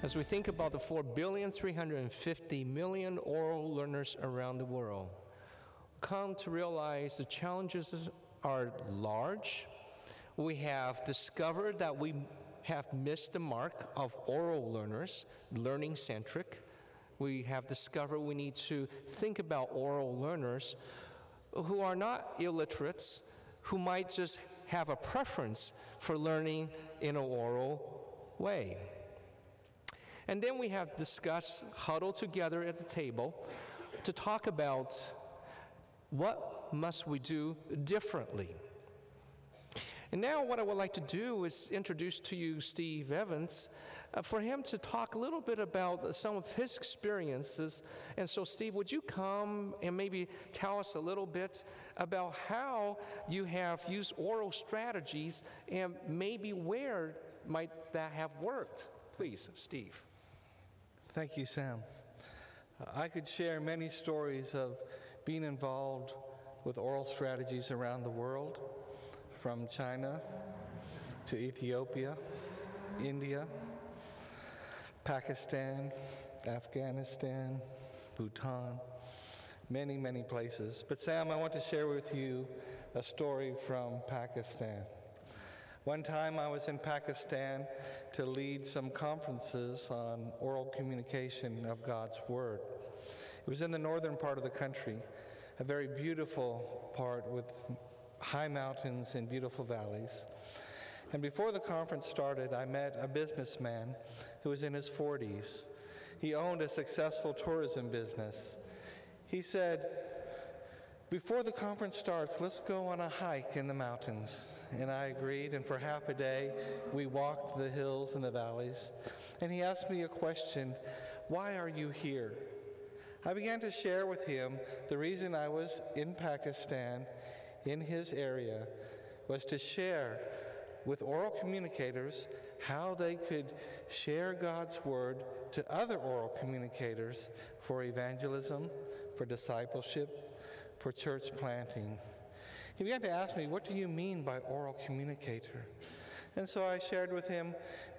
As we think about the 4,350,000,000 oral learners around the world, come to realize the challenges are large. We have discovered that we have missed the mark of oral learners, learning-centric. We have discovered we need to think about oral learners who are not illiterates, who might just have a preference for learning in an oral way. And then we have discussed, huddled together at the table to talk about what must we do differently. And now what I would like to do is introduce to you Steve Evans for him to talk a little bit about some of his experiences. And so Steve, would you come and maybe tell us a little bit about how you have used oral strategies and maybe where might that have worked? Please, Steve. Thank you, Sam. I could share many stories of being involved with oral strategies around the world, from China to Ethiopia, India, Pakistan, Afghanistan, Bhutan, many, many places. But Sam, I want to share with you a story from Pakistan. One time I was in Pakistan to lead some conferences on oral communication of God's Word. It was in the northern part of the country, a very beautiful part with high mountains and beautiful valleys. And before the conference started, I met a businessman who was in his 40s. He owned a successful tourism business. He said, "Before the conference starts, let's go on a hike in the mountains." And I agreed, and for half a day, we walked the hills and the valleys. And he asked me a question, "Why are you here?" I began to share with him the reason I was in Pakistan, in his area, was to share with oral communicators how they could share God's Word to other oral communicators for evangelism, for discipleship, for church planting. He began to ask me, "What do you mean by oral communicator?" And so I shared with him,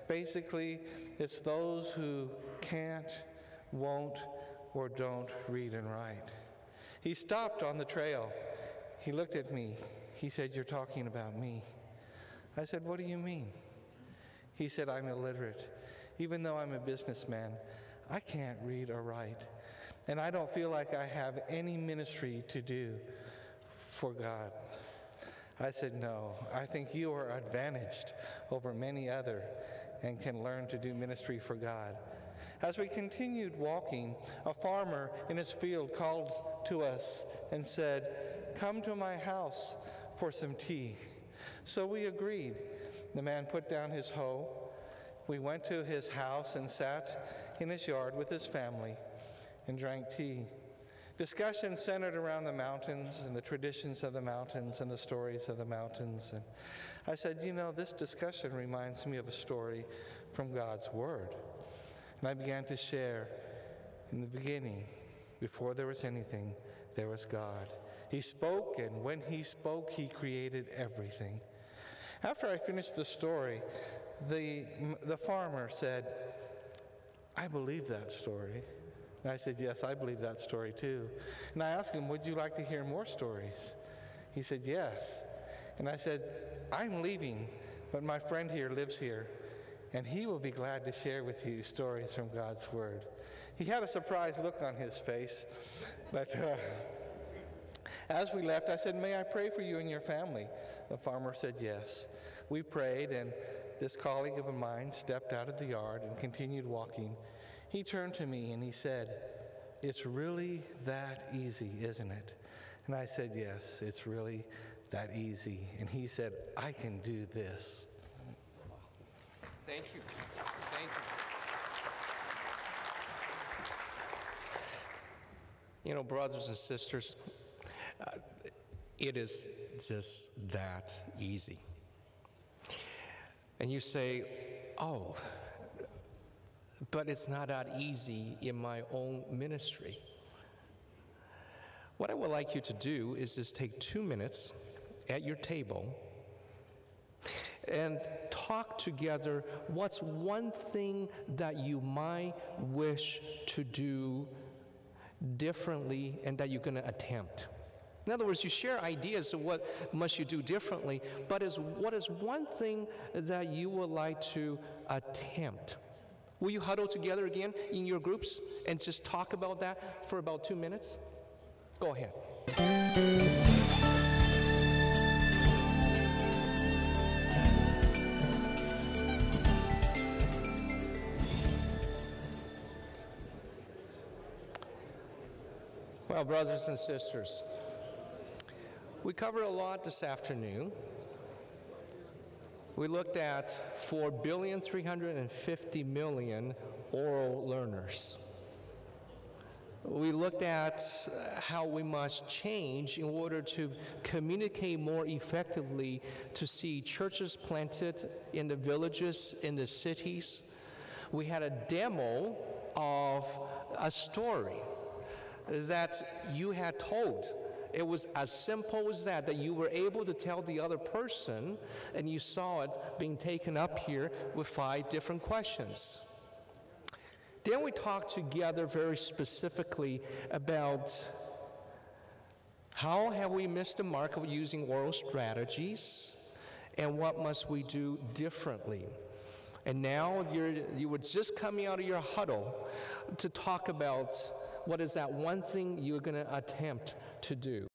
basically, it's those who can't, won't, or don't read and write. He stopped on the trail. He looked at me. He said, "You're talking about me." I said, "What do you mean?" He said, "I'm illiterate. Even though I'm a businessman, I can't read or write. And I don't feel like I have any ministry to do for God." I said, "No, I think you are advantaged over many other and can learn to do ministry for God." As we continued walking, a farmer in his field called to us and said, "Come to my house for some tea." So we agreed. The man put down his hoe. We went to his house and sat in his yard with his family and drank tea. Discussion centered around the mountains and the traditions of the mountains and the stories of the mountains. And I said, "You know, this discussion reminds me of a story from God's Word." And I began to share, in the beginning, before there was anything, there was God. He spoke, and when he spoke, he created everything. After I finished the story, the farmer said, "I believe that story." And I said, "Yes, I believe that story too." And I asked him, "Would you like to hear more stories?" He said, "Yes." And I said, "I'm leaving, but my friend here lives here, and he will be glad to share with you stories from God's Word." He had a surprised look on his face, but as we left, I said, "May I pray for you and your family?" The farmer said yes. We prayed, and this colleague of mine stepped out of the yard and continued walking. He turned to me and he said, "It's really that easy, isn't it?" And I said, "Yes, it's really that easy." And he said, "I can do this." Thank you. Thank you. You know, brothers and sisters, it is just that easy. And you say, "Oh, but it's not that easy in my own ministry." What I would like you to do is just take 2 minutes at your table and talk talk together what's one thing that you might wish to do differently and that you're going to attempt. In other words, you share ideas of what must you do differently, but what is one thing that you would like to attempt? Will you huddle together again in your groups and just talk about that for about 2 minutes? Go ahead. Well, brothers and sisters, we covered a lot this afternoon. We looked at 4,350,000,000 oral learners. We looked at how we must change in order to communicate more effectively to see churches planted in the villages, in the cities. We had a demo of a story that you had told. It was as simple as that you were able to tell the other person, and you saw it being taken up here with 5 different questions. Then we talked together very specifically about how have we missed the mark of using oral strategies, and what must we do differently. And now you were just coming out of your huddle to talk about what is that one thing you're going to attempt to do.